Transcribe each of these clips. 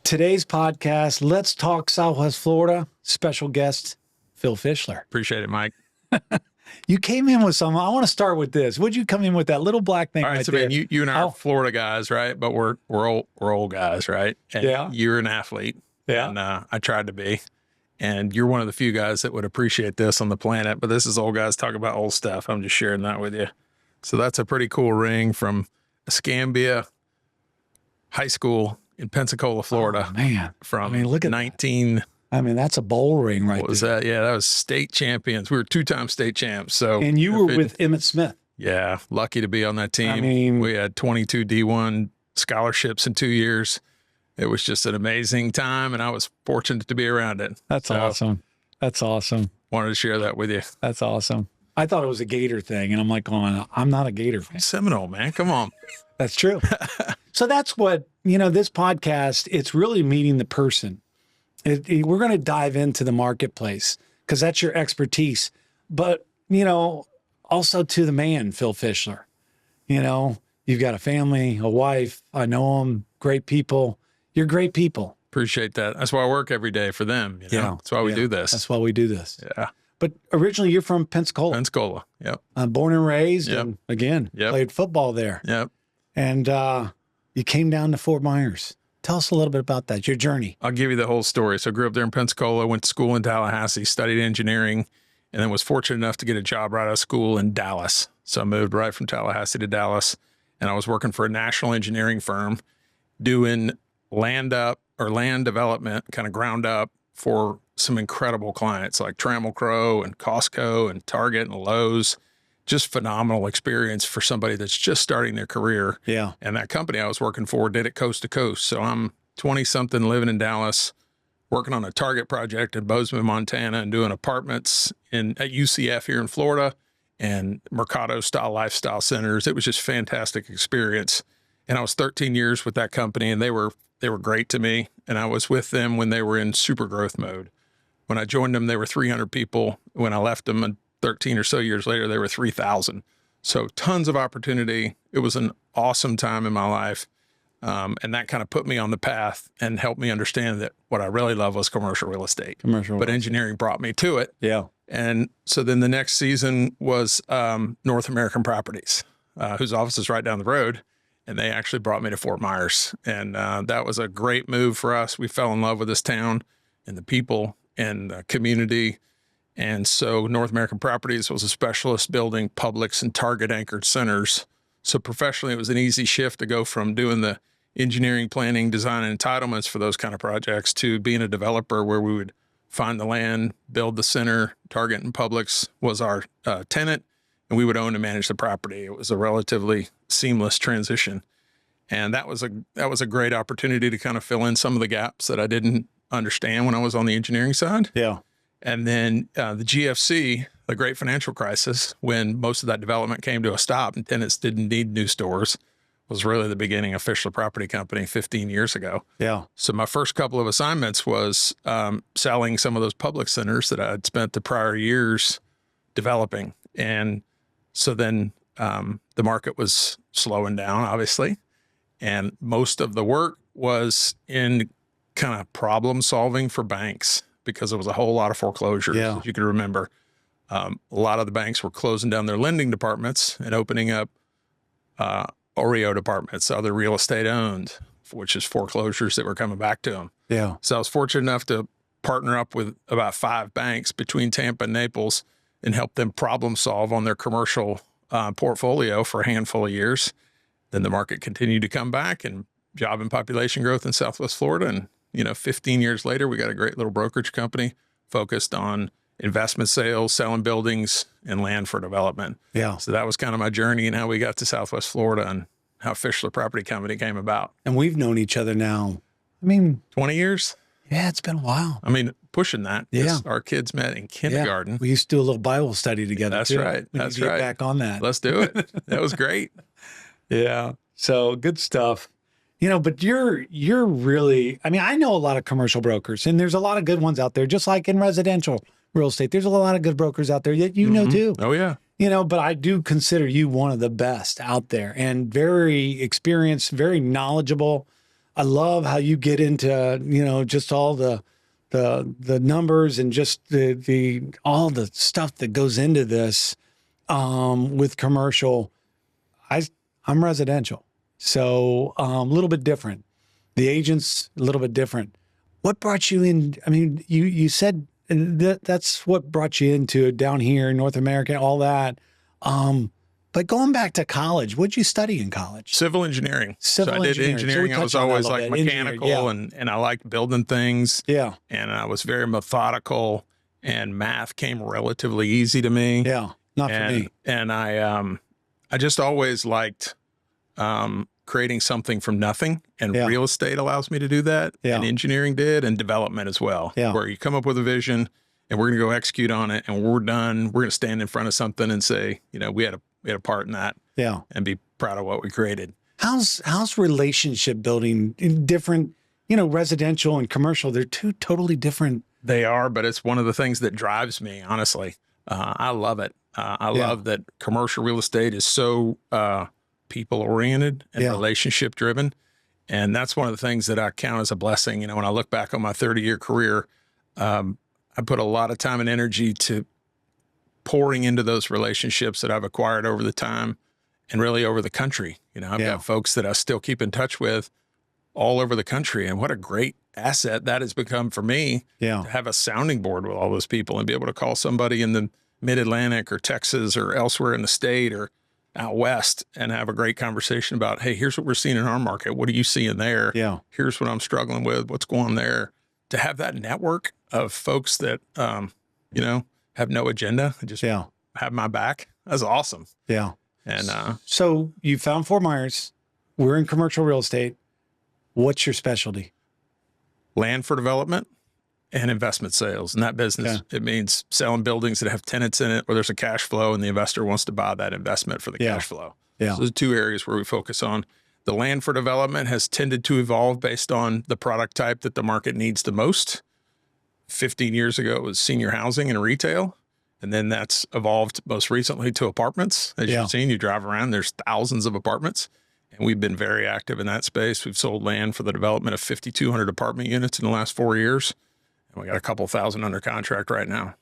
Today's podcast, Let's Talk Southwest Florida. Special guest, Phil Fischler. Appreciate it, Mike. You came in with some. I want to start with this. Would you come in with that little black thing? All right, right so there? man, you and I are Florida guys, right? But we're old guys, right? And Yeah. You're an athlete. Yeah. And I tried to be. And you're one of the few guys that would appreciate this on the planet. But this is old guys talking about old stuff. I'm just sharing that with you. So that's a pretty cool ring from Escambia High School in Pensacola, Florida. Oh, man. From look at 19. that's a bowl ring right What was there. that? Yeah, that was state champions. We were 2-time state champs. So And you were with Emmett Smith. Yeah, lucky to be on that team. We had 22 D1 scholarships in 2 years. It was just an amazing time, and I was fortunate to be around it. That's awesome. That's awesome. Wanted to share that with you. That's awesome. I thought it was a Gator thing, and I'm like, I'm not a Gator fan. Seminole, man. Come on. That's true. So that's what, this podcast, it's really meeting the person. We're going to dive into the marketplace because that's your expertise. But, also to the man, Phil Fischler. You've got a family, a wife. I know them, great people. You're great people. Appreciate that. That's why I work every day for them. Yeah. That's why we do this. That's why we do this. Yeah. But originally you're from Pensacola. Pensacola. Yep. Born and raised. Yep. And again, played football there. Yep. And you came down to Fort Myers. Tell us a little bit about that, your journey. I'll give you the whole story. So I grew up there in Pensacola, went to school in Tallahassee, studied engineering, and then was fortunate enough to get a job right out of school in Dallas. So I moved right from Tallahassee to Dallas, and I was working for a national engineering firm doing land development, kind of ground up for some incredible clients like Trammell Crow and Costco and Target and Lowe's. Just phenomenal experience for somebody that's just starting their career. Yeah. And that company I was working for did it coast to coast. So I'm 20-something living in Dallas, working on a Target project in Bozeman, Montana, and doing apartments at UCF here in Florida and Mercado-style lifestyle centers. It was just fantastic experience. And I was 13 years with that company, and they were great to me. And I was with them when they were in super growth mode. When I joined them, they were 300 people. When I left them, and 13 or so years later, they were 3,000. So tons of opportunity. It was an awesome time in my life. And that kind of put me on the path and helped me understand that what I really love was commercial real estate. But engineering brought me to it. Yeah. And so then the next season was North American Properties, whose office is right down the road. And they actually brought me to Fort Myers. And that was a great move for us. We fell in love with this town and the people and the community. And so North American Properties was a specialist building Publix and Target anchored centers. So professionally, it was an easy shift to go from doing the engineering, planning, design, and entitlements for those kind of projects to being a developer where we would find the land, build the center. Target and Publix was our tenant, and we would own and manage the property. It was a relatively seamless transition. And that was a great opportunity to kind of fill in some of the gaps that I didn't understand when I was on the engineering side. Yeah. And then the GFC, the Great Financial Crisis, when most of that development came to a stop and tenants didn't need new stores, was really the beginning of Fischler Property Company 15 years ago. Yeah. So my first couple of assignments was selling some of those public centers that I had spent the prior years developing. And so then the market was slowing down, obviously. And most of the work was in kind of problem solving for banks, because there was a whole lot of foreclosures, as you can remember. A lot of the banks were closing down their lending departments and opening up OREO departments, other real estate owned, which is foreclosures that were coming back to them. Yeah. So I was fortunate enough to partner up with about 5 banks between Tampa and Naples and help them problem solve on their commercial portfolio for a handful of years. Then the market continued to come back and job and population growth in Southwest Florida. And 15 years later, we got a great little brokerage company focused on investment sales, selling buildings, and land for development. Yeah. So that was kind of my journey and how we got to Southwest Florida and how Fischler Property Company came about. And we've known each other now, 20 years? Yeah, it's been a while. Pushing that. Yeah. Our kids met in kindergarten. Yeah. We used to do a little Bible study together. That's too. right. We That's need to right. get back on that. Let's do it. That was great. Yeah. So good stuff. But you're really, I know a lot of commercial brokers, and there's a lot of good ones out there, just like in residential real estate. There's a lot of good brokers out there that you know too. Oh, yeah. But I do consider you one of the best out there and very experienced, very knowledgeable. I love how you get into, just all the numbers and just the all the stuff that goes into this with commercial. I'm residential, so a little bit different. The agent's a little bit different. What brought you in? I mean, you said that's what brought you into down here in North America, all that. But going back to college, what'd you study in college? Civil engineering. Civil so I did engineering. So I was always like mechanical and I liked building things. Yeah. And I was very methodical, and math came relatively easy to me. Yeah. Not for me. And I just always liked creating something from nothing, and real estate allows me to do that. Yeah. And engineering did, and development as well. Yeah. Where you come up with a vision and we're going to go execute on it, and when we're done, we're going to stand in front of something and say, we had a part in that. Yeah. And be proud of what we created. How's relationship building in different, residential and commercial? They're two totally different. They are, but it's one of the things that drives me, honestly. I love it. I love that commercial real estate is so people oriented and relationship driven. And that's one of the things that I count as a blessing. When I look back on my 30-year career, I put a lot of time and energy to pouring into those relationships that I've acquired over the time and really over the country. I've got folks that I still keep in touch with all over the country. And what a great asset that has become for me to have a sounding board with all those people and be able to call somebody in the mid-Atlantic or Texas or elsewhere in the state or out west and have a great conversation about, hey, here's what we're seeing in our market. What are you seeing there? Yeah. Here's what I'm struggling with. What's going on there? To have that network of folks that, have no agenda and just have my back. That's awesome. Yeah. And so you found Fort Myers. We're in commercial real estate. What's your specialty? Land for development and investment sales. In that business, it means selling buildings that have tenants in it where there's a cash flow and the investor wants to buy that investment for the cash flow. Yeah. So those are two areas where we focus on. The land for development has tended to evolve based on the product type that the market needs the most. 15 years ago, it was senior housing and retail. And then that's evolved most recently to apartments. As you've seen, you drive around, there's thousands of apartments. And we've been very active in that space. We've sold land for the development of 5,200 apartment units in the last 4 years. And we got a couple thousand under contract right now.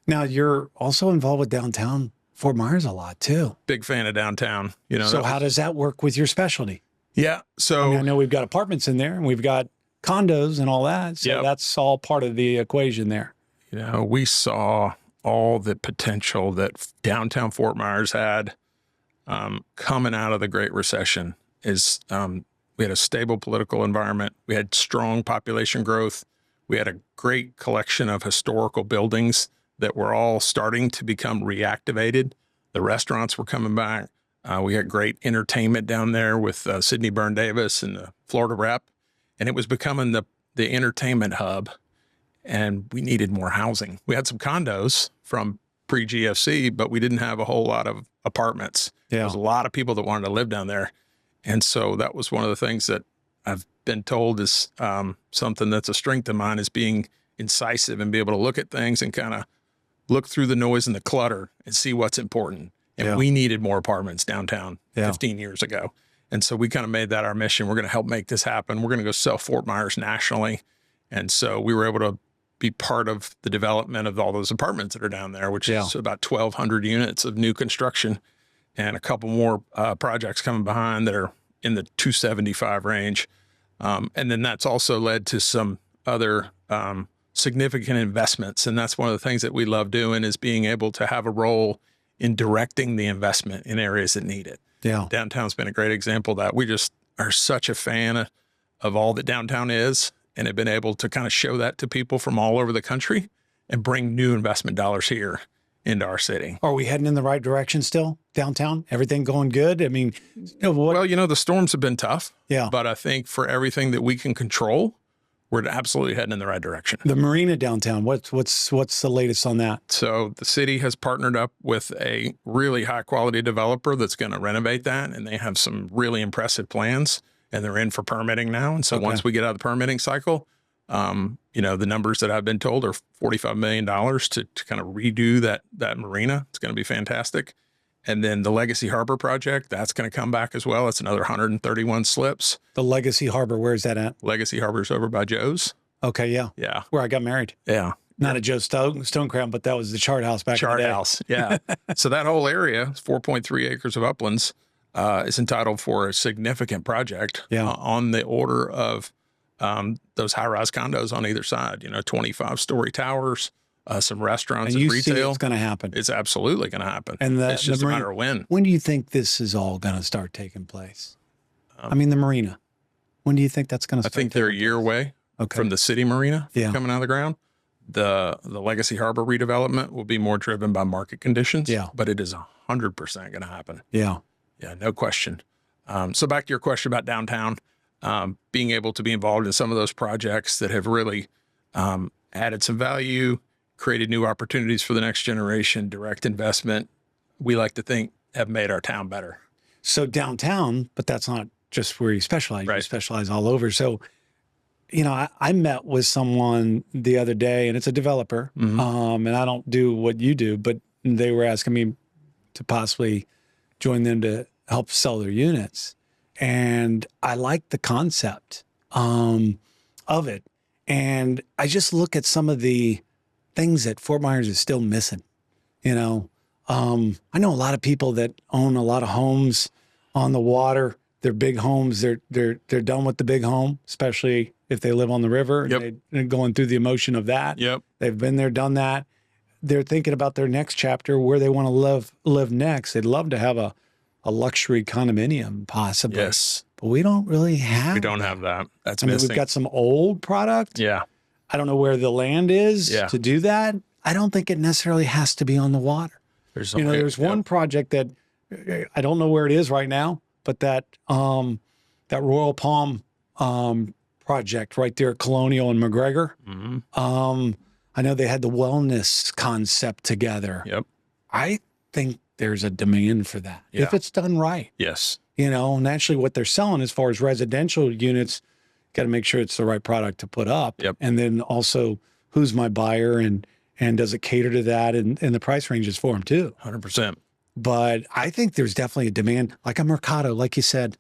Now, you're also involved with downtown Fort Myers a lot, too. Big fan of downtown. So how does that work with your specialty? Yeah. So I know we've got apartments in there and we've got condos and all that. So that's all part of the equation there. We saw all the potential that downtown Fort Myers had coming out of the Great Recession. We had a stable political environment. We had strong population growth. We had a great collection of historical buildings that were all starting to become reactivated. The restaurants were coming back. We had great entertainment down there with Sidney Byrne Davis and the Florida Rep. And it was becoming the entertainment hub. And we needed more housing. We had some condos from pre-GFC, but we didn't have a whole lot of apartments. There was a lot of people that wanted to live down there. And so that was one of the things that I've been told is something that's a strength of mine, is being incisive and be able to look at things and kind of look through the noise and the clutter and see what's important. And we needed more apartments downtown 15 years ago. And so we kind of made that our mission. We're going to help make this happen. We're going to go sell Fort Myers nationally. And so we were able to be part of the development of all those apartments that are down there, which is about 1,200 units of new construction and a couple more projects coming behind that are in the 275 range. And then that's also led to some other significant investments. And that's one of the things that we love doing, is being able to have a role in directing the investment in areas that need it. Yeah. Downtown's been a great example of that. We just are such a fan of all that downtown is, and have been able to kind of show that to people from all over the country and bring new investment dollars here into our city. Are we heading in the right direction still downtown? Everything going good? I mean, well, the storms have been tough. Yeah. But I think for everything that we can control, we're absolutely heading in the right direction. The marina downtown, what's the latest on that? So the city has partnered up with a really high quality developer that's going to renovate that. And they have some really impressive plans, and they're in for permitting now. And so once we get out of the permitting cycle, the numbers that I've been told are $45 million to kind of redo that marina. It's going to be fantastic. And then the Legacy Harbor project, that's going to come back as well. It's another 131 slips. The Legacy Harbor, where's that at? Legacy Harbor's over by Joe's. Okay, yeah. Yeah. Where I got married. Yeah. Not at Joe Stonecrown, but that was the chart house back in the day. Chart house. Yeah. So that whole area, 4.3 acres of uplands, is entitled for a significant project on the order of those high-rise condos on either side, 25-story towers, some restaurants and retail. See it's going to happen. It's absolutely going to happen. And it's just a matter of when. When do you think this is all going to start taking place? I mean, the marina. When do you think that's going to start? I think they're a year away from the city marina coming out of the ground. The Legacy Harbor redevelopment will be more driven by market conditions, but it is 100% going to happen. Yeah. Yeah, no question. So back to your question about downtown, being able to be involved in some of those projects that have really added some value, created new opportunities for the next generation, direct investment, we like to think have made our town better. So downtown, but that's not just where you specialize. Right. You specialize all over. So, I met with someone the other day, and it's a developer, and I don't do what you do, but they were asking me to possibly join them to help sell their units. And I like the concept of it. And I just look at some of the things that Fort Myers is still missing. I know a lot of people that own a lot of homes on the water. They're big homes. They're done with the big home, especially if they live on the river. And they're going through the emotion of that. Yep. They've been there, done that. They're thinking about their next chapter, where they want to live next. They'd love to have a luxury condominium, possibly. Yes. But we don't really have. We don't have that. That's missing. missing. We've got some old product. Yeah. I don't know where the land is to do that. I don't think it necessarily has to be on the water. There's one project that I don't know where it is right now, but that Royal Palm project right there at Colonial and McGregor. I know they had the wellness concept together. Yep. I think there's a demand for that if it's done right. Yes. And actually what they're selling as far as residential units, got to make sure it's the right product to put up. Yep. And then also who's my buyer and does it cater to that? And the price ranges for them too. 100%. But I think there's definitely a demand, like a Mercado, like you said,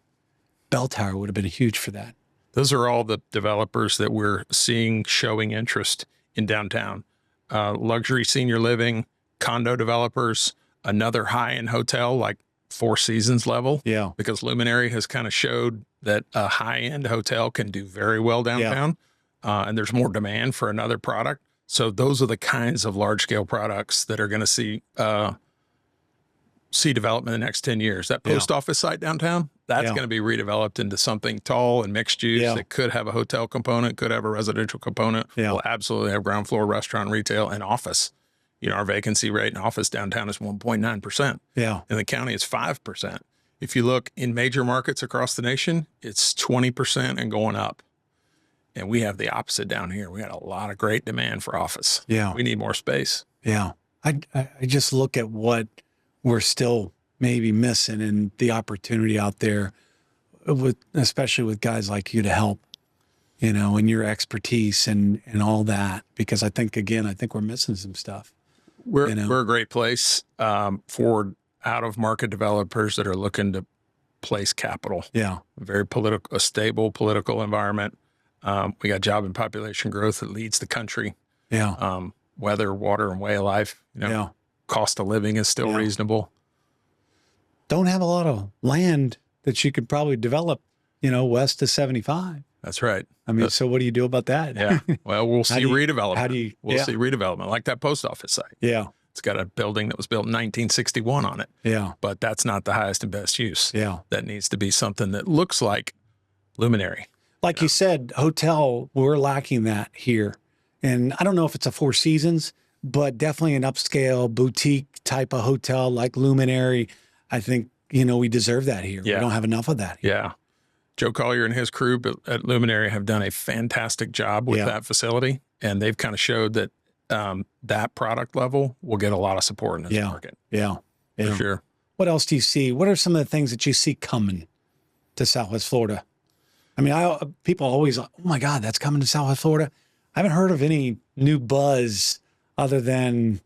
Bell Tower would have been huge for that. Those are all the developers that we're seeing showing interest in downtown. Luxury senior living, condo developers, another high-end hotel like Four Seasons level. Yeah. Because Luminary has kind of showed that a high-end hotel can do very well downtown. And there's more demand for another product. So those are the kinds of large-scale products that are going to see development in the next 10 years. That post office site downtown, that's going to be redeveloped into something tall and mixed use that could have a hotel component, could have a residential component. Will absolutely have ground floor restaurant, retail, and office. Our vacancy rate in office downtown is 1.9%. Yeah. In the county, it's 5%. If you look in major markets across the nation, it's 20% and going up. And we have the opposite down here. We got a lot of great demand for office. Yeah. We need more space. Yeah. I just look at what we're still maybe missing and the opportunity out there, especially with guys like you to help, and your expertise and all that. Because I think we're missing some stuff. We're a great place for out-of-market developers that are looking to place capital. Yeah. A stable political environment. We got job and population growth that leads the country. Yeah. Weather, water, and way of life. Cost of living is still reasonable. Don't have a lot of land that you could probably develop, west of 75. That's right. I mean, so what do you do about that? Yeah. Well, we'll see redevelopment. We'll see redevelopment, like that post office site. Yeah. It's got a building that was built in 1961 on it. Yeah. But that's not the highest and best use. Yeah. That needs to be something that looks like Luminary. Like you said, hotel, we're lacking that here. And I don't know if it's a Four Seasons, but definitely an upscale boutique type of hotel like Luminary. I think, we deserve that here. Yeah. We don't have enough of that here. Yeah. Joe Collier and his crew at Luminary have done a fantastic job with that facility. And they've kind of showed that that product level will get a lot of support in this market. Yeah. For sure. What else do you see? What are some of the things that you see coming to Southwest Florida? I mean, people always, oh my God, that's coming to Southwest Florida. I haven't heard of any new buzz other than,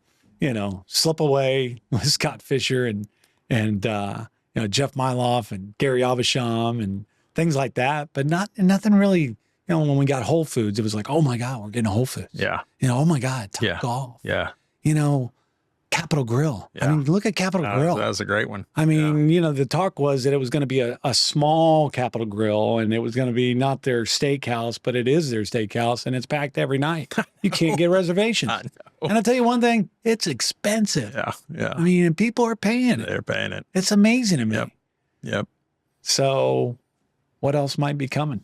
Slip Away with Scott Fisher and and Jeff Myloff and Gary Avisham and things like that. But nothing really. When we got Whole Foods, it was like, oh my God, we're getting Whole Foods. Yeah. Oh my God, Top Golf. Yeah. Capital Grill. Yeah. I mean, look at Capital Grill. That was a great one. I mean, the talk was that it was going to be a small Capital Grill, and it was going to be not their steakhouse, but it is their steakhouse, and it's packed every night. You can't get reservations. I know. And I'll tell you one thing, it's expensive. Yeah. Yeah. I mean, and people are paying it. They're paying it. It's amazing to me. Yep. So what else might be coming?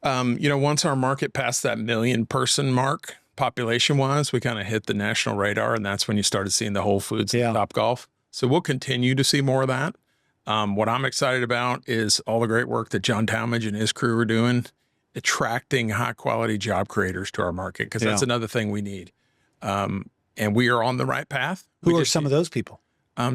Once our market passed that 1 million person mark, population-wise, we kind of hit the national radar, and that's when you started seeing the Whole Foods and Top Golf. So we'll continue to see more of that. What I'm excited about is all the great work that John Talmadge and his crew are doing, attracting high-quality job creators to our market, because that's another thing we need. And we are on the right path. Who are some of those people?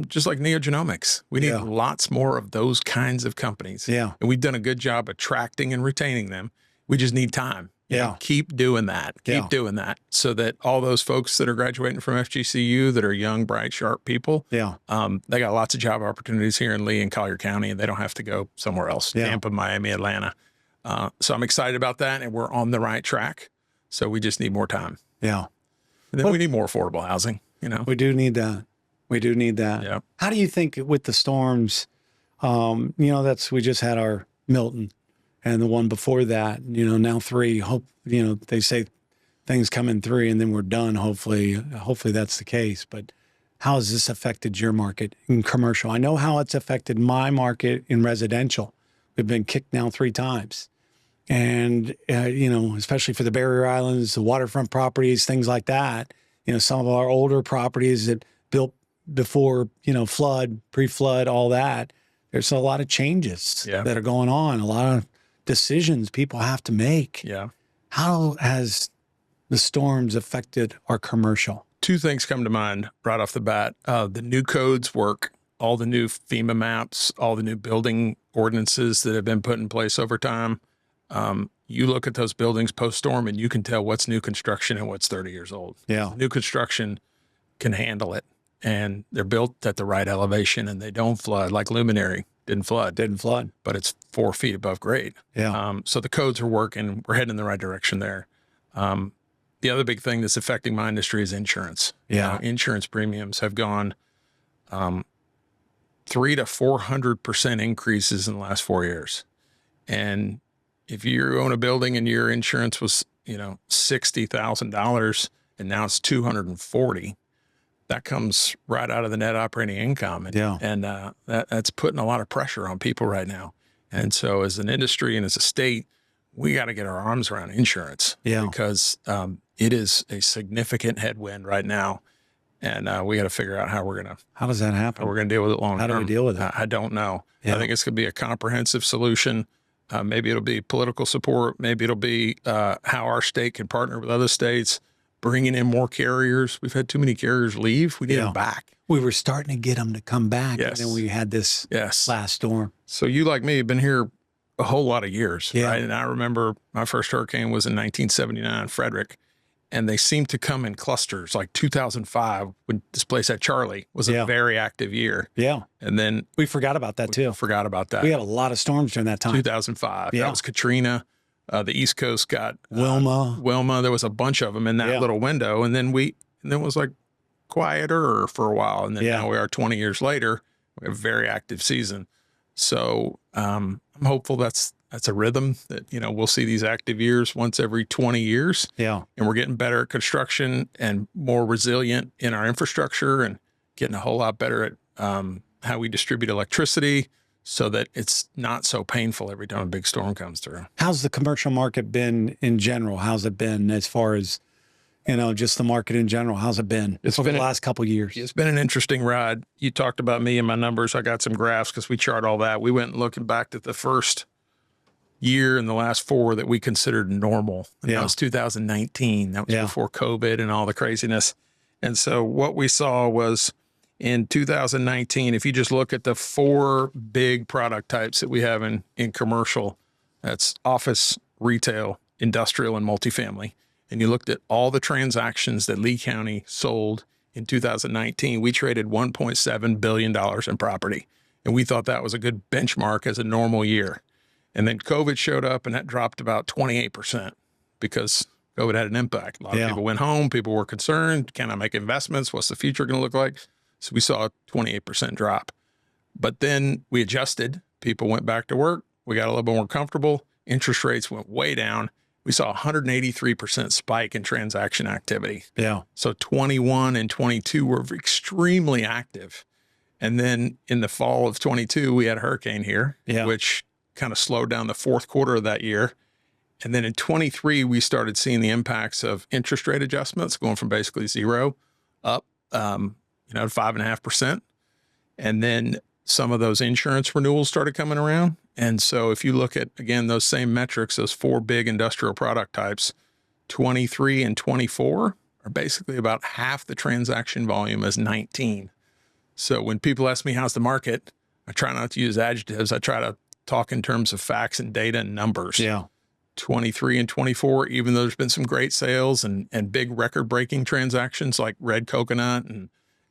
Just like Neogenomics. We need lots more of those kinds of companies. Yeah. And we've done a good job attracting and retaining them. We just need time. Yeah. Keep doing that. Keep doing that, so that all those folks that are graduating from FGCU that are young, bright, sharp people, they got lots of job opportunities here in Lee and Collier County, and they don't have to go somewhere else, Tampa, Miami, Atlanta. So I'm excited about that, and we're on the right track. So we just need more time. Yeah. And then we need more affordable housing, We do need that. We do need that. Yeah. How do you think with the storms, we just had our Milton, and the one before that, now 3, hope, they say things come in 3 and then we're done. Hopefully that's the case. But how has this affected your market in commercial? I know how it's affected my market in residential. We've been kicked now 3 times. And, especially for the barrier islands, the waterfront properties, things like that, some of our older properties that built before, flood, pre-flood, all that, there's a lot of changes that are going on, a lot of decisions people have to make. Yeah. How has the storms affected our commercial? 2 things come to mind right off the bat. The new codes work, all the new FEMA maps, all the new building ordinances that have been put in place over time. You look at those buildings post-storm and you can tell what's new construction and what's 30 years old. Yeah. New construction can handle it, and they're built at the right elevation, and they don't flood. Like Luminary didn't flood, but it's 4 feet above grade. Yeah. So the codes are working. We're heading in the right direction there. The other big thing that's affecting my industry is insurance. Yeah. Insurance premiums have gone 300% to 400% increases in the last 4 years. And if you own a building and your insurance was, $60,000 and now it's $240,000, that comes right out of the net operating income. And, that's putting a lot of pressure on people right now. And so as an industry and as a state, we got to get our arms around insurance because it is a significant headwind right now. And we got to figure out how does that happen? How we're going to deal with it long term. How do we deal with it? I don't know. I think it's going to be a comprehensive solution. Maybe it'll be political support. Maybe it'll be how our state can partner with other states, bringing in more carriers. We've had too many carriers leave. We need them back. We were starting to get them to come back. Yes. And then we had this last storm. So you, like me, have been here a whole lot of years, right? And I remember my first hurricane was in 1979, Frederick, and they seemed to come in clusters. Like 2005, when this place at Charlie was a very active year. Yeah. And then we forgot about that too. Forgot about that. We had a lot of storms during that time. 2005. That was Katrina. The East Coast got Wilma. There was a bunch of them in that little window. And then it was like quieter for a while. And then now we are 20 years later, we have a very active season. So I'm hopeful that's a rhythm that, we'll see these active years once every 20 years. Yeah. And we're getting better at construction and more resilient in our infrastructure and getting a whole lot better at how we distribute electricity so that it's not so painful every time a big storm comes through. How's the commercial market been in general? How's it been as far as, just the market in general? How's it been over the last couple of years? It's been an interesting ride. You talked about me and my numbers. I got some graphs because we chart all that. We went looking back at the first year in the last 4 that we considered normal. And that was 2019. That was before COVID and all the craziness. And so what we saw was in 2019, if you just look at the 4 big product types that we have in commercial, that's office, retail, industrial, and multifamily. And you looked at all the transactions that Lee County sold in 2019, we traded $1.7 billion in property. And we thought that was a good benchmark as a normal year. And then COVID showed up and that dropped about 28% because COVID had an impact. A lot of people went home. People were concerned. Can I make investments? What's the future going to look like? So we saw a 28% drop. But then we adjusted. People went back to work. We got a little bit more comfortable. Interest rates went way down. We saw a 183% spike in transaction activity. Yeah. So 21 and 22 were extremely active. And then in the fall of 22, we had a hurricane here, which kind of slowed down the fourth quarter of that year. And then in 23, we started seeing the impacts of interest rate adjustments going from basically zero up, to 5.5%. And then some of those insurance renewals started coming around. And so if you look at, again, those same metrics, those four big industrial product types, 23 and 24 are basically about half the transaction volume as 19. So when people ask me, how's the market? I try not to use adjectives. I try to talk in terms of facts and data and numbers. Yeah. 23 and 24, even though there's been some great sales and big record breaking transactions like Red Coconut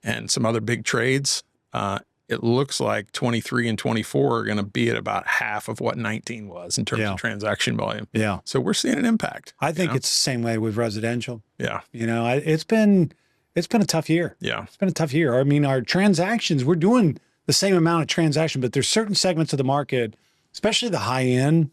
and some other big trades, it looks like 23 and 24 are going to be at about half of what 19 was in terms of transaction volume. Yeah. So we're seeing an impact. I think it's the same way with residential. Yeah. It's been a tough year. Yeah. It's been a tough year. I mean, our transactions, we're doing the same amount of transaction, but there's certain segments of the market, especially the high end,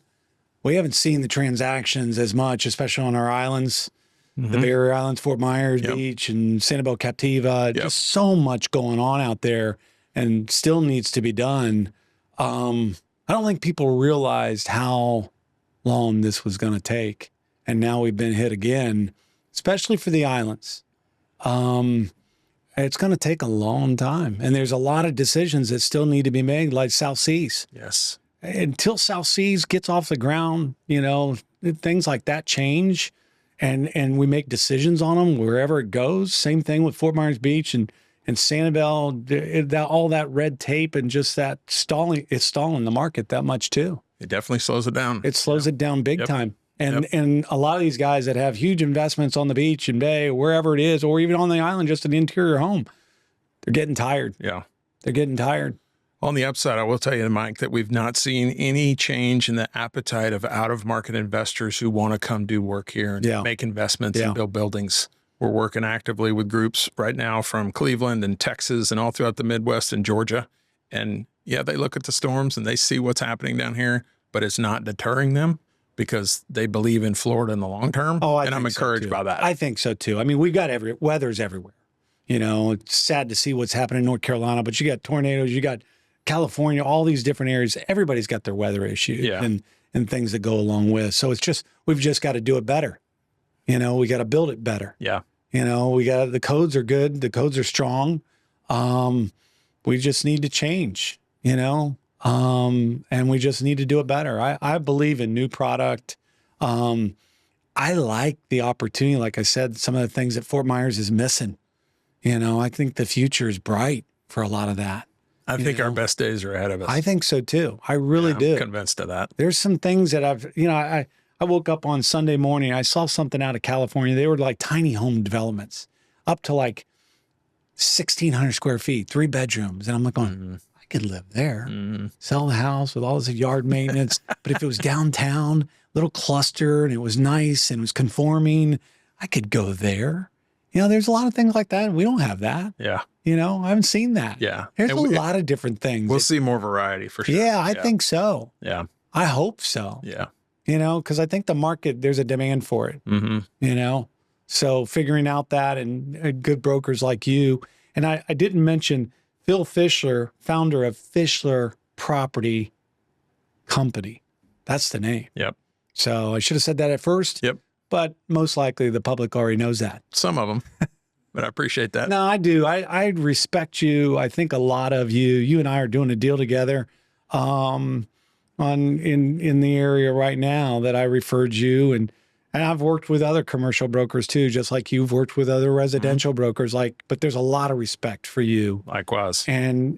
we haven't seen the transactions as much, especially on our islands, the Bay Area Islands, Fort Myers Beach and Sanibel Captiva, just so much going on out there and still needs to be done. I don't think people realized how long this was going to take. And now we've been hit again, especially for the islands. It's going to take a long time. And there's a lot of decisions that still need to be made, like South Seas. Yes. Until South Seas gets off the ground, things like that change and we make decisions on them wherever it goes. Same thing with Fort Myers Beach and Sanibel, all that red tape and just that stalling, it's stalling the market that much too. It definitely slows it down. It slows it down big time. And a lot of these guys that have huge investments on the beach and bay, or wherever it is, or even on the island, just an interior home, they're getting tired. Yeah. They're getting tired. On the upside, I will tell you, Mike, that we've not seen any change in the appetite of out-of-market investors who want to come do work here and make investments and build buildings. We're working actively with groups right now from Cleveland and Texas and all throughout the Midwest and Georgia. And they look at the storms and they see what's happening down here, but it's not deterring them because they believe in Florida in the long term. And I'm encouraged by that. I think so too. I mean, we got weather's everywhere. It's sad to see what's happening in North Carolina, but you got tornadoes, you got California, all these different areas. Everybody's got their weather issues and things that go along with. So we've just got to do it better. We got to build it better. Yeah. The codes are good. The codes are strong. We just need to change, and we just need to do it better. I believe in new product. I like the opportunity. Like I said, some of the things that Fort Myers is missing, I think the future is bright for a lot of that. I think our best days are ahead of us. I think so too. I really do. I'm convinced of that. There's some things that I woke up on Sunday morning. I saw something out of California. They were like tiny home developments up to like 1,600 square feet, 3 bedrooms. And I'm like going, I could live there, sell the house with all this yard maintenance. But if it was downtown, little cluster, and it was nice and it was conforming, I could go there. There's a lot of things like that. We don't have that. Yeah. I haven't seen that. Yeah. There's a lot of different things. We'll see more variety for sure. Yeah, I think so. Yeah. I hope so. Yeah. Because I think the market, there's a demand for it, So figuring out that and good brokers like you. And I didn't mention Phil Fischler, founder of Fischler Property Company. That's the name. Yep. So I should have said that at first. Yep. But most likely the public already knows that. Some of them, but I appreciate that. No, I do. I respect you. I think a lot of you and I are doing a deal together in the area right now that I referred you. And I've worked with other commercial brokers too, just like you've worked with other residential brokers, but there's a lot of respect for you. Likewise. And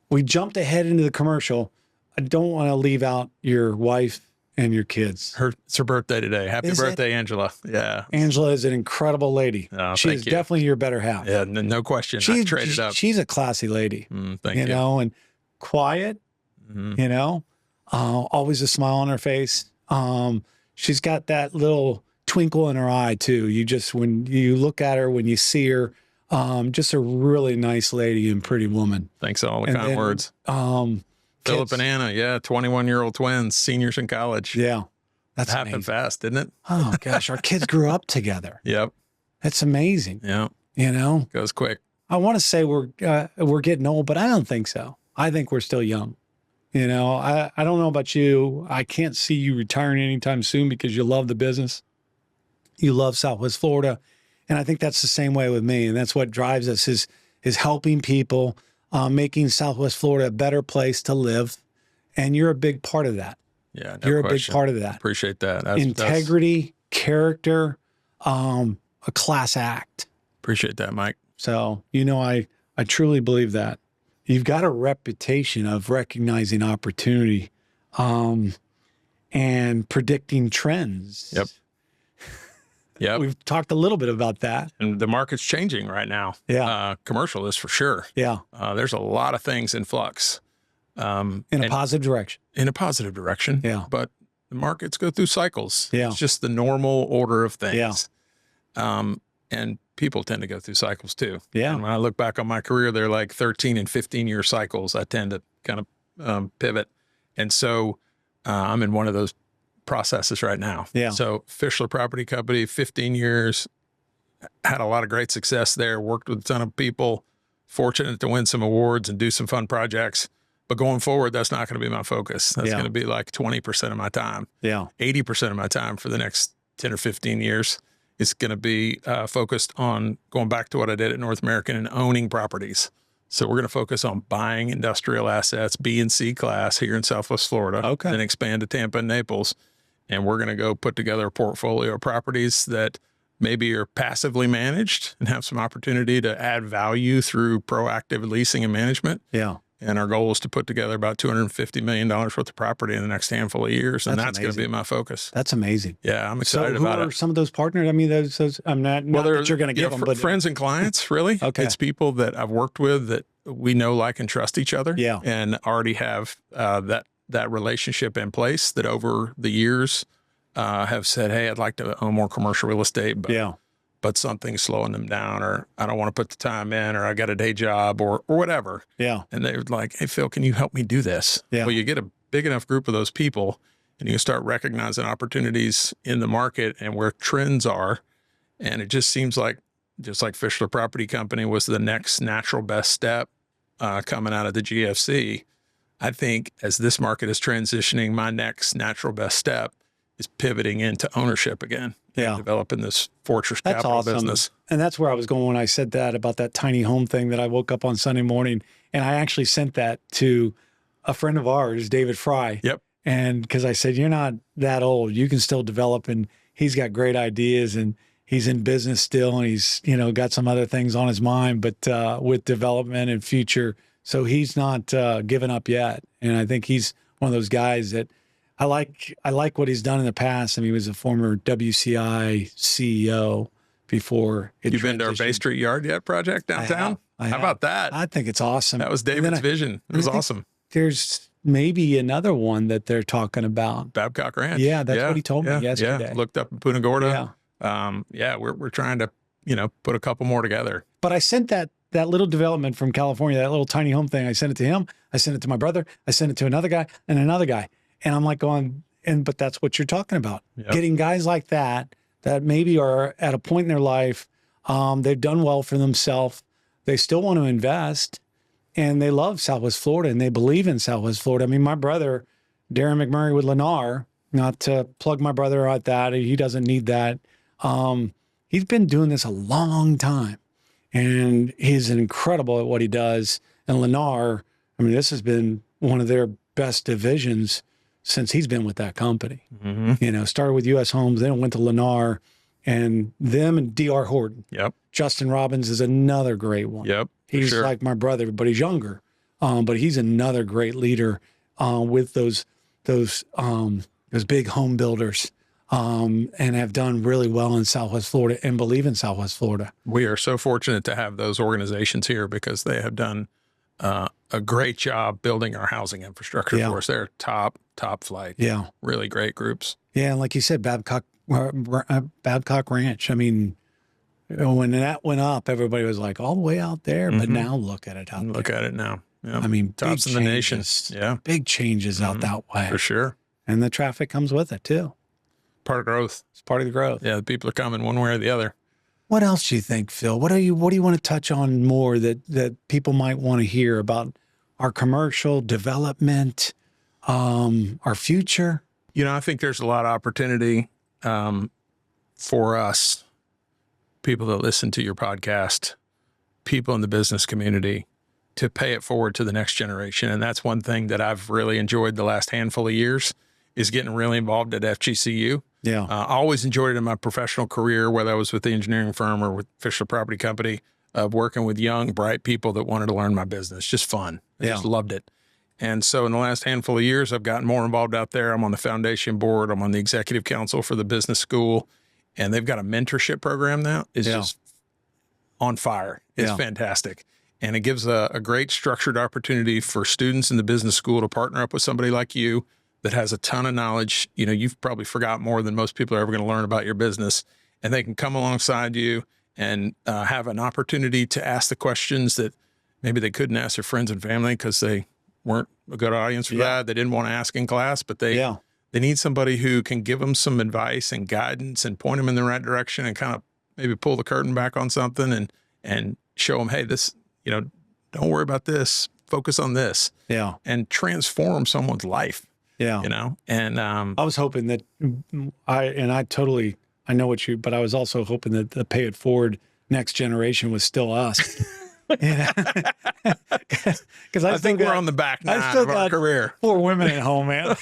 we jumped ahead into the commercial. I don't want to leave out your wife and your kids. It's her birthday today. Happy birthday, Angela. Yeah. Angela is an incredible lady. Oh, she is definitely your better half. Yeah, no question. I traded up. She's a classy lady. Thank you. You know, and quiet, you know, always a smile on her face. She's got that little twinkle in her eye too. When you look at her, when you see her, just a really nice lady and pretty woman. Thanks for all the kind words. Philip and Anna, 21-year-old twins, seniors in college. Yeah. That's happened fast, didn't it? Oh gosh, our kids grew up together. Yep. That's amazing. Yeah. You know, goes quick. I want to say we're getting old, but I don't think so. I think we're still young. You know, I don't know about you. I can't see you retiring anytime soon because you love the business. You love Southwest Florida. And I think that's the same way with me. And that's what drives us is helping people, making Southwest Florida a better place to live. And you're a big part of that. Yeah, you're a big part of that. Appreciate that. Integrity, character, a class act. Appreciate that, Mike. So, you know, I truly believe that. You've got a reputation of recognizing opportunity and predicting trends. Yep. Yeah, we've talked a little bit about that. And the market's changing right now. Yeah. Commercial is for sure. Yeah. There's a lot of things in flux. In a positive direction. In a positive direction. Yeah. But the markets go through cycles. Yeah. It's just the normal order of things. Yeah. And people tend to go through cycles too. Yeah. And when I look back on my career, they're like 13 and 15-year cycles. I tend to kind of pivot. And so I'm in one of those processes right now. Yeah. So Fischler Property Company, 15 years, had a lot of great success there, worked with a ton of people, fortunate to win some awards and do some fun projects. But going forward, that's not going to be my focus. That's going to be like 20% of my time. Yeah. 80% of my time for the next 10 or 15 years is going to be focused on going back to what I did at North American and owning properties. So we're going to focus on buying industrial assets, B and C class here in Southwest Florida. Okay. Then expand to Tampa and Naples. And we're going to go put together a portfolio of properties that maybe are passively managed and have some opportunity to add value through proactive leasing and management. Yeah. And our goal is to put together about $250 million worth of property in the next handful of years. And that's going to be my focus. That's amazing. Yeah, I'm excited about it. So who are some of those partners? I mean, those I'm not that you're going to give them, but friends and clients, really. Okay. It's people that I've worked with that we know, like, and trust each other. Yeah. And already have that relationship in place that over the years have said, hey, I'd like to own more commercial real estate, but something's slowing them down, or I don't want to put the time in, or I got a day job, or whatever. Yeah. And they're like, hey, Phil, can you help me do this? Yeah. Well, you get a big enough group of those people and you start recognizing opportunities in the market and where trends are. And it just seems like, just like Fischler Property Company was the next natural best step coming out of the GFC. I think as this market is transitioning, my next natural best step is pivoting into ownership again. Yeah. Developing this fortress That's capital awesome. business. And that's where I was going when I said that about that tiny home thing that I woke up on Sunday morning. And I actually sent that to a friend of ours, David Fry. Yep. And because I said, you're not that old, you can still develop. And he's got great ideas and he's in business still. And he's, you know, got some other things on his mind, but with development and future. So he's not given up yet. And I think he's one of those guys that I like what he's done in the past. I mean, he was a former WCI CEO before. You've been to our Bay Street Yard yet project downtown? I have. How about that? I think it's awesome. That was David's vision. It was awesome. There's maybe another one that they're talking about. Babcock Ranch. Yeah, that's what he told me yesterday. Yeah. Looked up in Punta Gorda. Yeah. We're trying to, put a couple more together. But I sent that little development from California, that little tiny home thing. I sent it to him. I sent it to my brother. I sent it to another guy and another guy. And I'm like but that's what you're talking about. Yep. Getting guys like that maybe are at a point in their life, they've done well for themselves. They still want to invest and they love Southwest Florida and they believe in Southwest Florida. I mean, my brother, Darren McMurray with Lennar, not to plug my brother out that, he doesn't need that. He's been doing this a long time and he's incredible at what he does. And Lennar, I mean, this has been one of their best divisions since he's been with that company. Mm-hmm. Started with U.S. Homes, then went to Lennar, and them and D.R. Horton. Yep. Justin Robbins is another great one. Yep. He's like my brother, but he's younger. But he's another great leader with those those big home builders, and have done really well in Southwest Florida and believe in Southwest Florida. We are so fortunate to have those organizations here because they have done a great job building our housing infrastructure for us. They're top flight. Yeah. Really great groups. Yeah. And like you said, Babcock Ranch. I mean, when that went up, everybody was like all the way out there, but now look at it out there. Look at it now. Yeah. I mean, tops in the nation. Yeah. Big changes out that way. For sure. And the traffic comes with it too. Part of growth. It's part of the growth. Yeah. The people are coming one way or the other. What else do you think, Phil? What do you want to touch on more that people might want to hear about our commercial development, our future? I think there's a lot of opportunity for us, people that listen to your podcast, people in the business community, to pay it forward to the next generation. And that's one thing that I've really enjoyed the last handful of years, is getting really involved at FGCU. Yeah. I always enjoyed it in my professional career, whether I was with the engineering firm or with Fischler Property Company, of working with young, bright people that wanted to learn my business. Just fun. I just loved it. And so in the last handful of years, I've gotten more involved out there. I'm on the foundation board. I'm on the executive council for the business school. And they've got a mentorship program now. It's just on fire. It's fantastic. And it gives a great structured opportunity for students in the business school to partner up with somebody like you that has a ton of knowledge. You've probably forgot more than most people are ever going to learn about your business. And they can come alongside you and have an opportunity to ask the questions that maybe they couldn't ask their friends and family because they weren't a good audience for that. They didn't want to ask in class, but they need somebody who can give them some advice and guidance and point them in the right direction and kind of maybe pull the curtain back on something and show them, hey, this, don't worry about this, focus on this. Yeah. And transform someone's life. Yeah. And I was hoping that I know but I was also hoping that the pay it forward next generation was still us. Because I think we're on the back nine of our career. 4 women at home, man.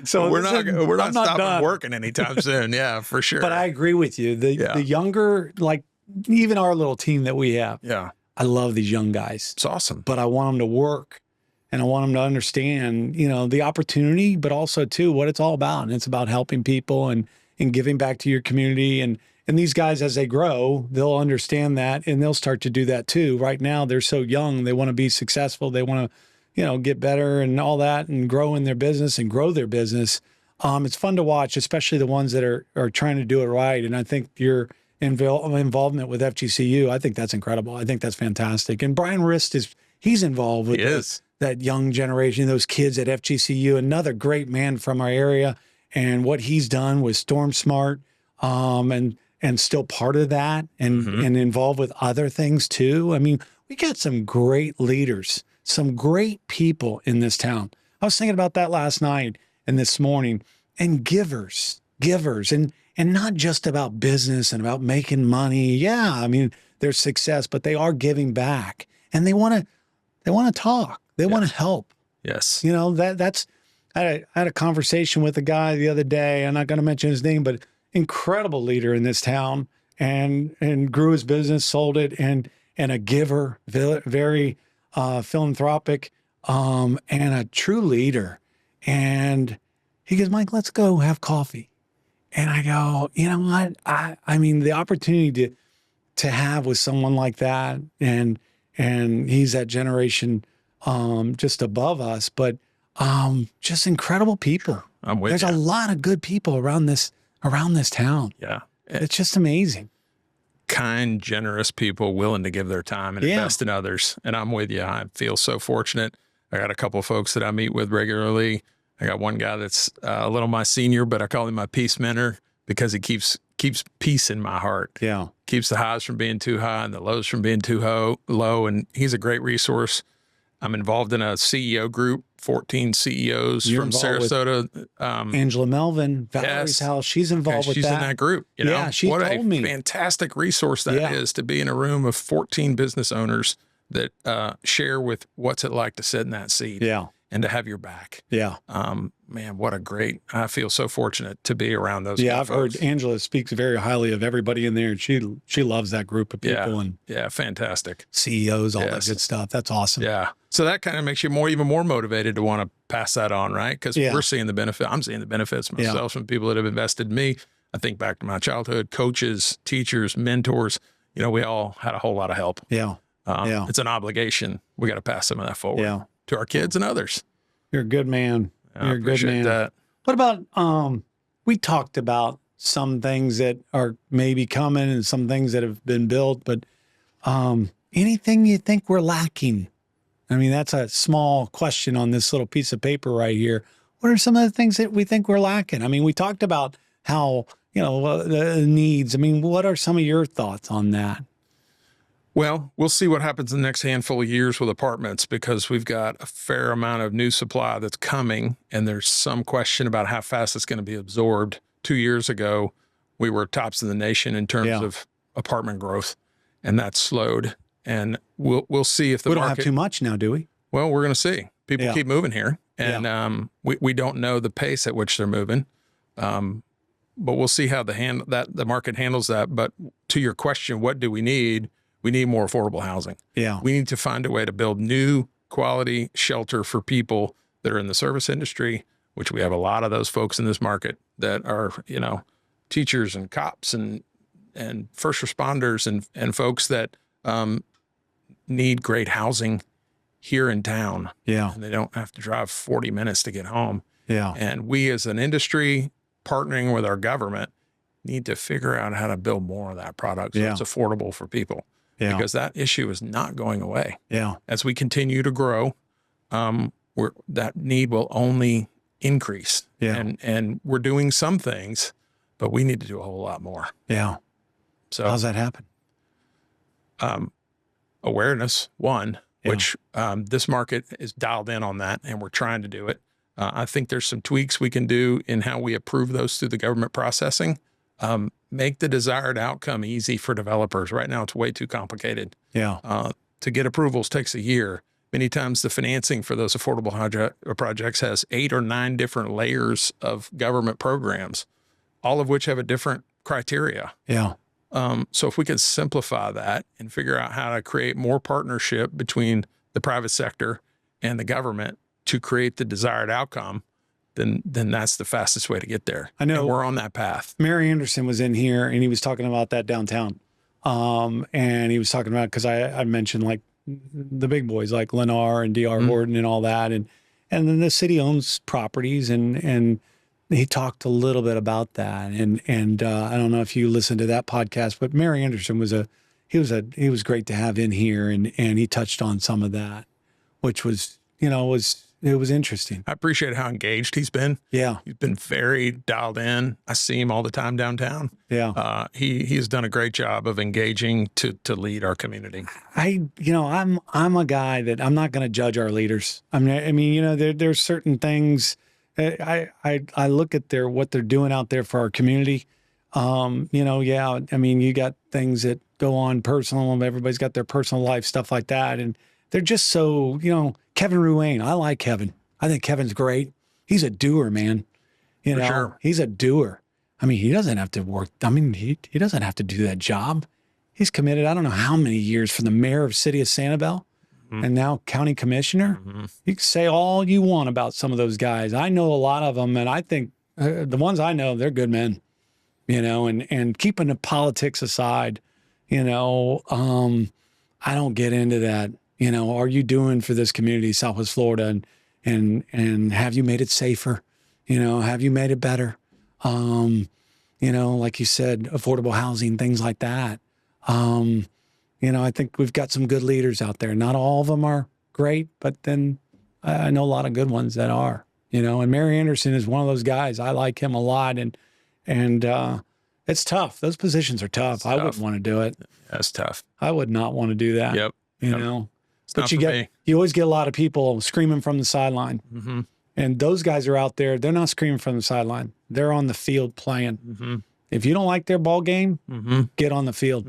So we're not stopping working anytime soon. Yeah, for sure. But I agree with you. The younger, like even our little team that we have. Yeah. I love these young guys. It's awesome. But I want them to work. And I want them to understand, the opportunity, but also too what it's all about. And it's about helping people and giving back to your community. And these guys, as they grow, they'll understand that and they'll start to do that too. Right now, they're so young. They want to be successful. They want to, get better and all that and grow in their business and grow their business. It's fun to watch, especially the ones that are trying to do it right. And I think your involvement with FGCU, I think that's incredible. I think that's fantastic. And Brian Rist he's involved with that young generation, those kids at FGCU, another great man from our area. And what he's done with Storm Smart, and still part of that and involved with other things too. I mean, we got some great leaders, some great people in this town. I was thinking about that last night and this morning, and givers, and not just about business and about making money. Yeah. I mean, there's success, but they are giving back and they want to talk. They want to help. Yes. I had a conversation with a guy the other day. I'm not going to mention his name, but incredible leader in this town and grew his business, sold it, and a giver, very philanthropic, and a true leader. And he goes, Mike, let's go have coffee. And I go, you know what? I mean, the opportunity to have with someone like that, and he's that generation just above us, but just incredible people. I'm with There's you. a lot of good people around this town. Yeah. It's just amazing. Kind, generous people willing to give their time and invest in others. And I'm with you. I feel so fortunate. I got a couple of folks that I meet with regularly. I got one guy that's a little my senior, but I call him my peace mentor because he keeps peace in my heart. Yeah. Keeps the highs from being too high and the lows from being too low. And he's a great resource. I'm involved in a CEO group, 14 CEOs from Sarasota. Angela Melvin, Valerie's house. She's involved with that. She's in that group. Yeah, she what told a me. Fantastic resource that is to be in a room of 14 business owners that share with what's it like to sit in that seat. Yeah. and to have your back. Yeah. Man, what a great, I feel so fortunate to be around those. Yeah. I've heard Angela speaks very highly of everybody in there. She loves that group of people and fantastic. CEOs, all that good stuff. That's awesome. Yeah. So that kind of makes you even more motivated to want to pass that on, right? Because we're seeing the benefit. I'm seeing the benefits myself from people that have invested in me. I think back to my childhood, coaches, teachers, mentors, we all had a whole lot of help. Yeah. It's an obligation. We got to pass some of that forward to our kids and others. You're a good man. You're a good man. That. What about, we talked about some things that are maybe coming and some things that have been built, but anything you think we're lacking? I mean, that's a small question on this little piece of paper right here. What are some of the things that we think we're lacking? I mean, we talked about how, the needs. I mean, what are some of your thoughts on that? Well, we'll see what happens in the next handful of years with apartments, because we've got a fair amount of new supply that's coming, and there's some question about how fast it's going to be absorbed. 2 years ago, we were tops in the nation in terms of apartment growth, and that's slowed. And we'll see if the market... We don't have too much now, do we? Well, we're going to see. People keep moving here, and we don't know the pace at which they're moving. But we'll see how the market handles that. But to your question, what do we need? We need more affordable housing. Yeah. We need to find a way to build new quality shelter for people that are in the service industry, which we have a lot of those folks in this market that are, teachers and cops and first responders and folks that need great housing here in town. Yeah. And they don't have to drive 40 minutes to get home. Yeah. And we as an industry partnering with our government need to figure out how to build more of that product so it's affordable for people. Yeah. Because that issue is not going away. Yeah. As we continue to grow, that need will only increase. Yeah. And we're doing some things, but we need to do a whole lot more. Yeah. So how's that happen? Awareness, one, which this market is dialed in on that, and we're trying to do it. I think there's some tweaks we can do in how we approve those through the government processing. Make the desired outcome easy for developers. Right now, it's way too complicated. Yeah. To get approvals takes a year. Many times the financing for those affordable projects has 8 or 9 different layers of government programs, all of which have a different criteria. Yeah. So if we could simplify that and figure out how to create more partnership between the private sector and the government to create the desired outcome, then that's the fastest way to get there. I know. And we're on that path. Mary Anderson was in here and he was talking about that downtown. And he was talking about, because I mentioned like the big boys like Lennar and D.R. Horton and all that. And then the city owns properties and he talked a little bit about that. And I don't know if you listened to that podcast, but Mary Anderson he was great to have in here. And he touched on some of that, which was, it was interesting. I appreciate how engaged he's been. Yeah. He's been very dialed in. I see him all the time downtown. Yeah. He has done a great job of engaging to lead our community. I'm a guy that I'm not going to judge our leaders. I mean, there's certain things I look at what they're doing out there for our community. I mean, you got things that go on personal, everybody's got their personal life, stuff like that. And they're just so, Kevin Ruane. I like Kevin. I think Kevin's great. He's a doer, man. For sure. He's a doer. I mean, he doesn't have to work. I mean, he doesn't have to do that job. He's committed, I don't know how many years from the mayor of city of Sanibel and now county commissioner. You can say all you want about some of those guys. I know a lot of them, and I think the ones I know, they're good men, and keeping the politics aside, I don't get into that. Are you doing for this community, Southwest Florida, and have you made it safer? Have you made it better? Like you said, affordable housing, things like that. I think we've got some good leaders out there. Not all of them are great, but then I know a lot of good ones that are, and Mary Anderson is one of those guys. I like him a lot. And it's tough. Those positions are tough. I wouldn't want to do it. That's tough. I would not want to do that. Yep. But you always get a lot of people screaming from the sideline. And those guys are out there. They're not screaming from the sideline. They're on the field playing. If you don't like their ball game, get on the field.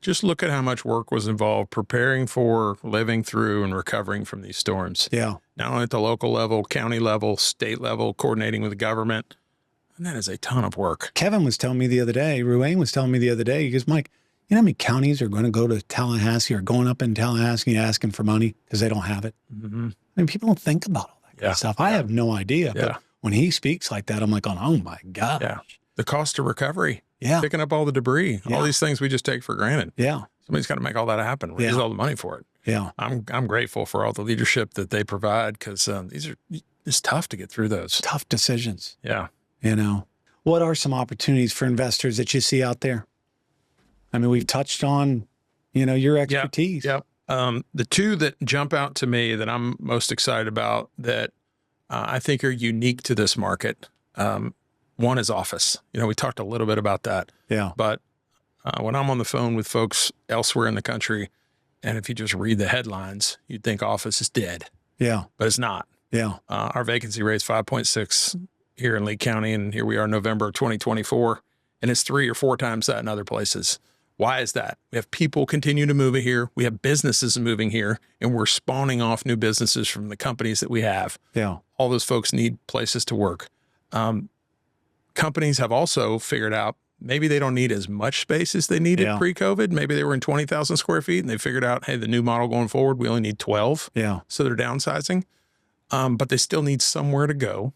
just look at how much work was involved preparing for, living through, and recovering from these storms. Yeah. Not only at the local level, county level, state level, coordinating with the government. And that is a ton of work. Kevin was telling me the other day, Ruane was telling me the other day, he goes, Mike, you know how many counties are going to go to Tallahassee or going up in Tallahassee asking for money because they don't have it? I mean, people don't think about all that kind of stuff. I have no idea. But when he speaks like that, I'm like, oh my God. Yeah. The cost of recovery. Yeah. Picking up all the debris, all these things we just take for granted. Yeah. Somebody's got to make all that happen. Raise all the money for it. Yeah. I'm grateful for all the leadership that they provide because it's tough to get through those. Tough decisions. Yeah. You know, what are some opportunities for investors that you see out there? I mean, we've touched on, you know, your expertise. Yep. The two that jump out to me that I'm most excited about that I think are unique to this market. One is office. You know, we talked a little bit about that. Yeah. But when I'm on the phone with folks elsewhere in the country, and if you just read the headlines, you'd think office is dead. Yeah. But it's not. Yeah. Our vacancy rate is 5.6 here in Lee County, and here we are November 2024, and it's 3 or 4 times that in other places. Why is that? We have people continue to move here. We have businesses moving here, and we're spawning off new businesses from the companies that we have. Yeah. All those folks need places to work. Companies have also figured out maybe they don't need as much space as they needed pre-COVID. Maybe they were in 20,000 square feet and they figured out, hey, the new model going forward, we only need 12. Yeah. So they're downsizing, but they still need somewhere to go.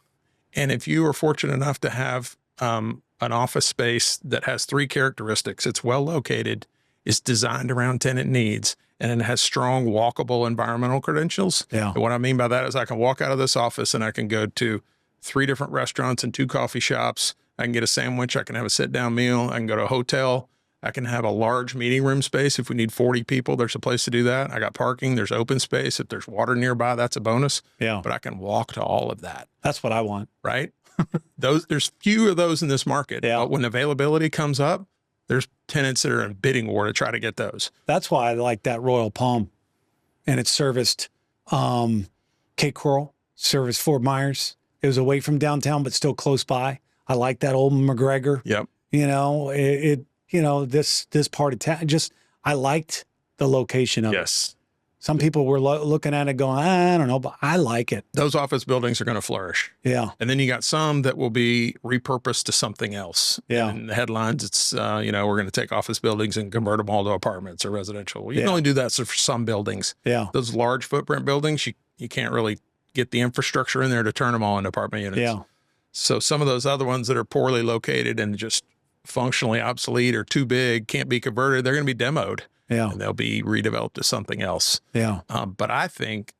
And if you are fortunate enough to have an office space that has 3 characteristics, it's well located, it's designed around tenant needs, and it has strong walkable environmental credentials. Yeah. And what I mean by that is I can walk out of this office and I can go to 3 different restaurants and 2 coffee shops. I can get a sandwich. I can have a sit-down meal. I can go to a hotel. I can have a large meeting room space. If we need 40 people, there's a place to do that. I got parking. There's open space. If there's water nearby, that's a bonus. Yeah. But I can walk to all of that. That's what I want. Right? There's few of those in this market. Yeah. But when availability comes up, there's tenants that are in bidding war to try to get those. That's why I like that Royal Palm. And it serviced Cape Coral, serviced Fort Myers. It was away from downtown, but still close by. I like that old McGregor. Yep. You know, this part of town, I liked the location of it. Yes. Some people were looking at it going, I don't know, but I like it. Those office buildings are going to flourish. Yeah. And then you got some that will be repurposed to something else. Yeah. And in the headlines, it's, we're going to take office buildings and convert them all to apartments or residential. Well, you can only do that for some buildings. Yeah. Those large footprint buildings, you can't really get the infrastructure in there to turn them all into apartment units. Yeah. So some of those other ones that are poorly located and just functionally obsolete or too big, can't be converted, they're going to be demoed. Yeah. And they'll be redeveloped to something else. Yeah. But I think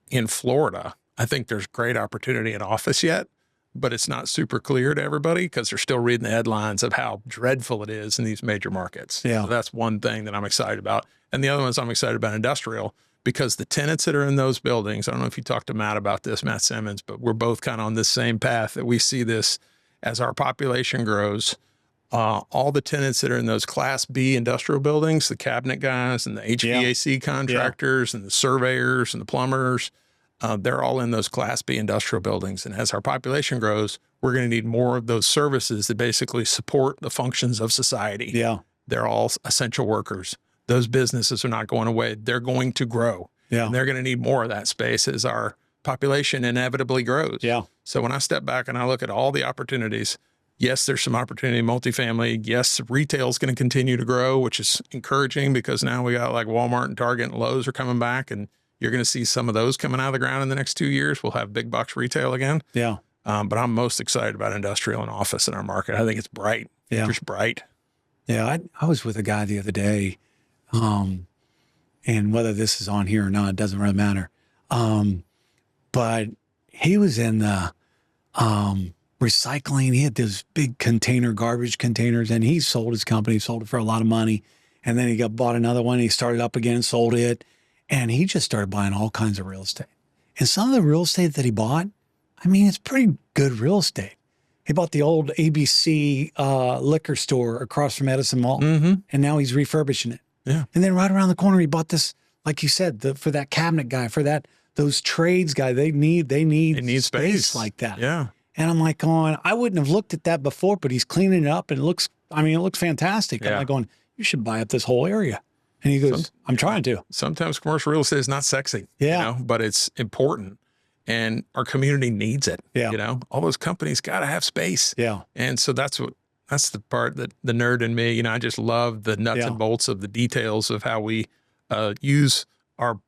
in Florida, I think there's great opportunity in office yet, but it's not super clear to everybody because they're still reading the headlines of how dreadful it is in these major markets. Yeah. So that's one thing that I'm excited about. And the other ones I'm excited about industrial because the tenants that are in those buildings, I don't know if you talked to Matt about this, Matt Simmons, but we're both kind of on this same path that we see this as our population grows. All the tenants that are in those Class B industrial buildings, the cabinet guys and the HVAC contractors and the surveyors and the plumbers, they're all in those Class B industrial buildings. And as our population grows, we're going to need more of those services that basically support the functions of society. Yeah. They're all essential workers. Those businesses are not going away. They're going to grow. Yeah. And they're going to need more of that space as our population inevitably grows. Yeah. So when I step back and I look at all the opportunities, yes, there's some opportunity in multifamily. Yes, retail is going to continue to grow, which is encouraging because now we got like Walmart and Target and Lowe's are coming back, and you're going to see some of those coming out of the ground in the next 2 years. We'll have big box retail again. Yeah. But I'm most excited about industrial and office in our market. I think it's bright. Yeah. Future's bright. Yeah. I was with a guy the other day, and whether this is on here or not, it doesn't really matter. But he was in the recycling. He had those big garbage containers, and he sold his company, sold it for a lot of money. And then he bought another one. He started up again, sold it. And he just started buying all kinds of real estate. And some of the real estate that he bought, I mean, it's pretty good real estate. He bought the old ABC liquor store across from Edison Mall, and now he's refurbishing it. Yeah. And then right around the corner, he bought this, like you said, for that cabinet guy, for those trades guy, they need space like that. Yeah. And I'm like going, I wouldn't have looked at that before, but he's cleaning it up and it looks fantastic. Yeah. I'm like going, you should buy up this whole area. And he goes, I'm trying to. Sometimes commercial real estate is not sexy, but it's important. And our community needs it. Yeah. All those companies got to have space. Yeah. And so that's the part that the nerd in me, I just love the nuts and bolts of the details of how we use our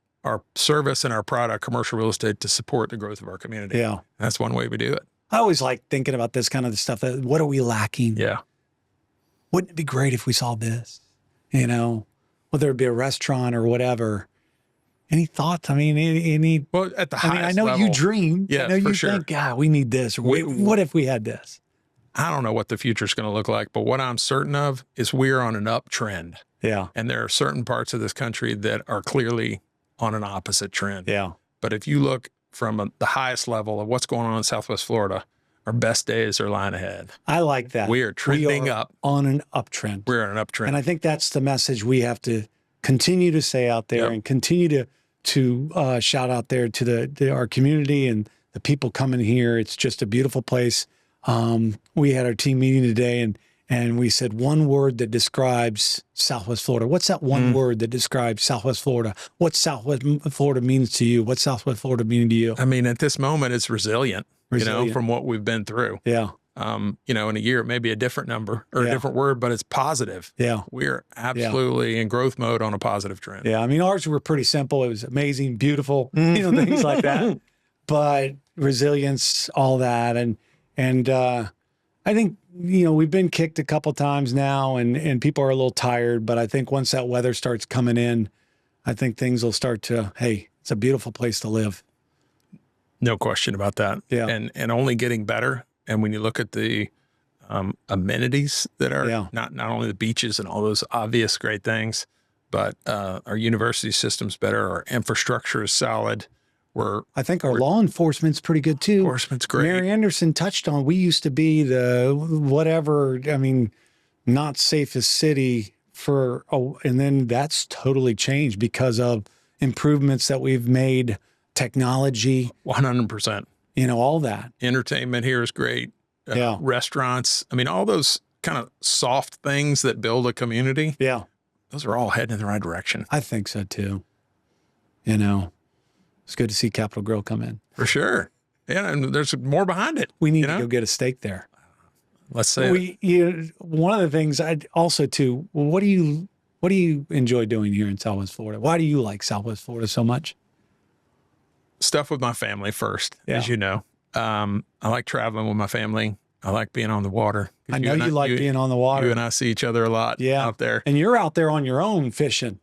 service and our product, commercial real estate, to support the growth of our community. Yeah. That's one way we do it. I always like thinking about this kind of stuff. That what are we lacking? Yeah. Wouldn't it be great if we saw this? Whether it be a restaurant or whatever. Any thoughts? I mean, any well, at the highest I know level, you dream. Yeah, I know you sure. think, God, we need this. Or what if we had this? I don't know what the future is going to look like, but what I'm certain of is we're on an uptrend. Yeah. And there are certain parts of this country that are clearly on an opposite trend. Yeah. But if you look from the highest level of what's going on in Southwest Florida, our best days are lying ahead. I like that. We are trending up. On an uptrend. We're on an uptrend. And I think that's the message we have to continue to say out there and continue to shout out there to our community and the people coming here. It's just a beautiful place. We had our team meeting today and we said one word that describes Southwest Florida. What's that one word that describes Southwest Florida? What Southwest Florida means to you? What Southwest Florida mean to you? I mean, at this moment, it's resilient. From what we've been through. Yeah. In a year, it may be a different number or a different word, but it's positive. Yeah. We're absolutely in growth mode on a positive trend. Yeah. I mean, ours were pretty simple. It was amazing, beautiful, things like that. But resilience, all that. And I think, we've been kicked a couple times now and people are a little tired, but I think once that weather starts coming in, I think things will start to, hey, it's a beautiful place to live. No question about that. Yeah. And only getting better. And when you look at the amenities that are not only the beaches and all those obvious great things, but our university system's better, our infrastructure is solid. I think our law enforcement's pretty good too. Enforcement's great. Mary Anderson touched on, we used to be the not safest city and then that's totally changed because of improvements that we've made. Technology, 100%. All that. Entertainment here is great. Restaurants. I mean, all those kind of soft things that build a community. Yeah. Those are all heading in the right direction. I think so too. It's good to see Capitol Grill come in. For sure. Yeah. And there's more behind it. We need to go get a steak there. Let's say one of the things I'd also too, what do you enjoy doing here in Southwest Florida? Why do you like Southwest Florida so much? Stuff with my family first, as you know. I like traveling with my family. I like being on the water. I know you like being on the water. You and I see each other a lot out there. And you're out there on your own fishing.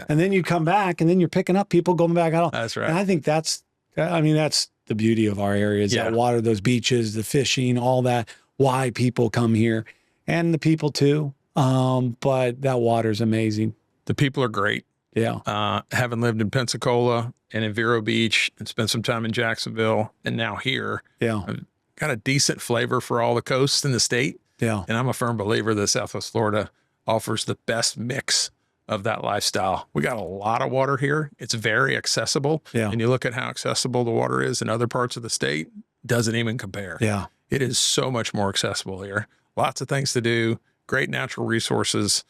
And then you come back and then you're picking up people going back out. That's right. And I think that's the beauty of our area is that water, those beaches, the fishing, all that, why people come here and the people too. But that water's amazing. The people are great. Yeah. Having lived in Pensacola and in Vero Beach and spent some time in Jacksonville and now here, I've got a decent flavor for all the coasts in the state. Yeah. And I'm a firm believer that Southwest Florida offers the best mix of that lifestyle. We got a lot of water here. It's very accessible. Yeah. And you look at how accessible the water is in other parts of the state, doesn't even compare. Yeah. It is so much more accessible here. Lots of things to do, great natural resources.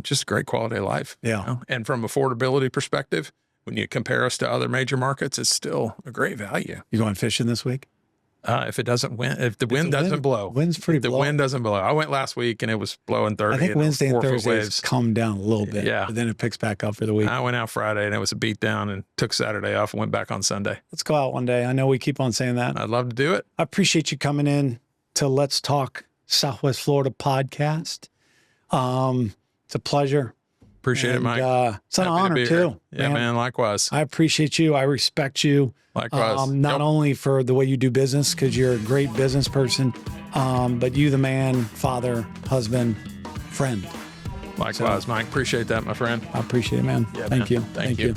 Just great quality of life. Yeah. And from affordability perspective, when you compare us to other major markets, it's still a great value. You going fishing this week? If the wind doesn't blow. Wind's pretty The wind doesn't blow. I went last week and it was blowing 30. I think Wednesday and Thursday waves. calmed down a little bit. Yeah. But then it picks back up for the week. I went out Friday and it was a beat down and took Saturday off and went back on Sunday. Let's go out one day. I know we keep on saying that. I'd love to do it. I appreciate you coming in to Let's Talk Southwest Florida podcast. It's a pleasure. Appreciate it, Mike. It's an honor too. Yeah, man. Likewise. I appreciate you. I respect you. Likewise. Not only for the way you do business, because you're a great business person, but you, the man, father, husband, friend. Likewise, Mike. Appreciate that, my friend. I appreciate it, man. Yeah, Thank man. you. Thank you.